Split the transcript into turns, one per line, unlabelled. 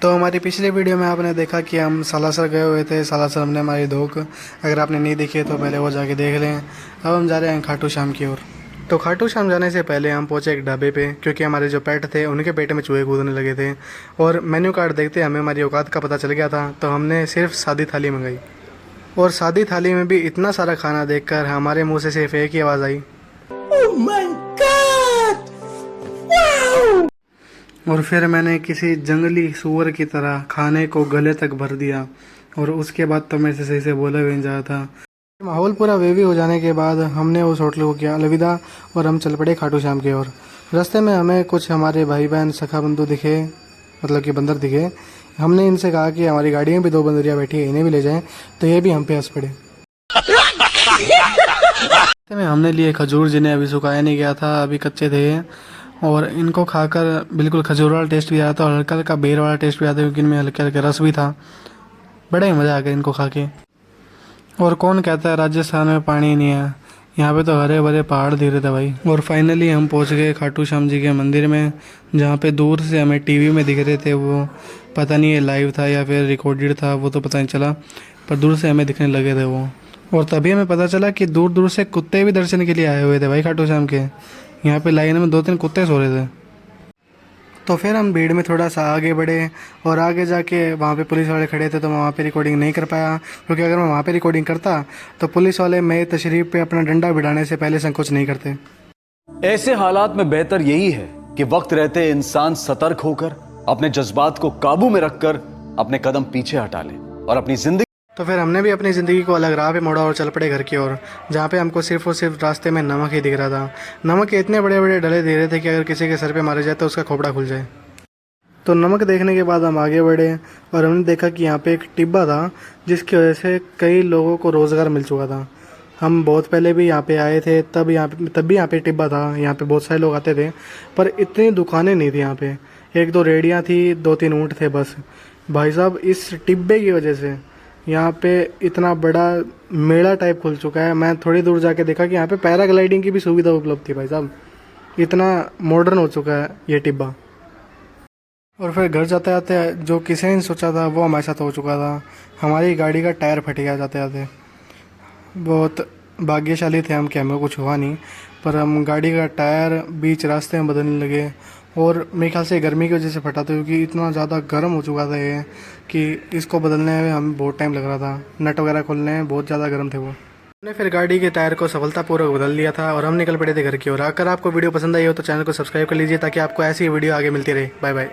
तो हमारी पिछली वीडियो में आपने देखा कि हम सालासर गए हुए थे। सालासर हमने हमारी धोख, अगर आपने नहीं देखी है तो पहले वो जाके देख लें। अब हम जा रहे हैं खाटू श्याम की ओर। तो खाटू श्याम जाने से पहले हम पहुंचे एक ढाबे पे, क्योंकि हमारे जो पेट थे उनके पेट में चूहे कूदने लगे थे। और मेन्यू कार्ड देखते हमें हमारी औकात का पता चल गया था, तो हमने सिर्फ सादी थाली मंगाई। और सादी थाली में भी इतना सारा खाना देखकर हमारे मुँह से सिर्फ एक ही आवाज़ आई,
Oh my God! Wow!
और फिर मैंने किसी जंगली सूअर की तरह खाने को गले तक भर दिया। और उसके बाद तो मेरे से सही से बोला भी नहीं जा था। माहौल पूरा वेवी हो जाने के बाद हमने उस होटल को किया अलविदा और हम चल पड़े खाटू श्याम की ओर। रास्ते में हमें कुछ हमारे भाई बहन सखा बंधु दिखे, मतलब कि बंदर दिखे। हमने इनसे कहा कि हमारी गाड़ी में भी 2 बंदरियाँ बैठी है, इन्हें भी ले जाएं, तो ये भी हम पे हंस पड़े। रास्ते में हमने लिए खजूर, जिन्हें अभी सुखाया नहीं गया था, अभी कच्चे थे। और इनको खाकर बिल्कुल खजूर वाला टेस्ट भी आया था और हल्का हल्का बेर वाला टेस्ट भी आया था, क्योंकि इनमें हल्के हल्के रस भी था। बड़ा ही मज़ा आ गया इनको खा के। और कौन कहता है राजस्थान में पानी नहीं है, यहाँ पे तो हरे भरे पहाड़ दिख रहे थे भाई। और फाइनली हम पहुँच गए खाटू श्याम जी के मंदिर में, जहाँ पे दूर से हमें टीवी में दिख रहे थे। वो पता नहीं ये लाइव था या फिर रिकॉर्डेड था, वो तो पता नहीं चला, पर दूर से हमें दिखने लगे थे वो। और तभी हमें पता चला कि दूर दूर से कुत्ते भी दर्शन के लिए आए हुए थे भाई खाटू श्याम के। यहाँ पे लाइन में 2-3 कुत्ते सो रहे थे। तो फिर हम भीड़ में थोड़ा सा आगे बढ़े और आगे जाके वहाँ पे पुलिस वाले खड़े थे, तो मैं वहाँ पे रिकॉर्डिंग नहीं कर पाया, क्योंकि अगर मैं वहाँ पे रिकॉर्डिंग करता तो पुलिस वाले मेरी तशरीफ पे अपना डंडा भिड़ाने से पहले संकोच नहीं करते।
ऐसे हालात में बेहतर यही है कि वक्त रहते इंसान सतर्क होकर अपने जज्बात को काबू में रखकर अपने कदम पीछे हटा ले और अपनी जिंदगी।
तो फिर हमने भी अपनी ज़िंदगी को अलग राह पे मोड़ा और चल पड़े घर की ओर, जहाँ पे हमको सिर्फ और सिर्फ रास्ते में नमक ही दिख रहा था। नमक के इतने बड़े बड़े डले दे रहे थे कि अगर किसी के सर पे मारे जाए तो उसका खोपड़ा खुल जाए। तो नमक देखने के बाद हम आगे बढ़े और हमने देखा कि यहाँ पे एक टिब्बा था, जिसकी वजह से कई लोगों को रोज़गार मिल चुका था। हम बहुत पहले भी यहाँ पे आए थे, तब भी यहाँ पे टिब्बा था। यहाँ पे बहुत सारे लोग आते थे, पर इतनी दुकानें नहीं थी यहाँ पे। 1-2 रेहड़ियाँ थी, 2-3 ऊँट थे बस। भाई साहब, इस टिब्बे की वजह से यहाँ पे इतना बड़ा मेला टाइप खुल चुका है। मैं थोड़ी दूर जाके देखा कि यहाँ पे पैराग्लाइडिंग की भी सुविधा उपलब्ध थी। भाई साहब, इतना मॉडर्न हो चुका है ये टिब्बा। और फिर घर जाते जाते जो किसी ने सोचा था वो हमारे साथ हो चुका था। हमारी गाड़ी का टायर फट गया जाते जाते। बहुत भाग्यशाली थे हम कि हमें कुछ हुआ नहीं, पर हम गाड़ी का टायर बीच रास्ते में बदलने लगे। और मेरे ख्याल से गर्मी की वजह से फटा था, क्योंकि इतना ज़्यादा गर्म हो चुका था ये कि इसको बदलने में हमें बहुत टाइम लग रहा था। नट वगैरह खोलने में बहुत ज़्यादा गर्म थे वो। हमने फिर गाड़ी के टायर को सफलतापूर्वक बदल लिया था और हम निकल पड़े थे घर की ओर। अगर आपको वीडियो पसंद आई हो तो चैनल को सब्सक्राइब कर लीजिए, ताकि आपको ऐसी वीडियो आगे मिलती रहे। Bye bye.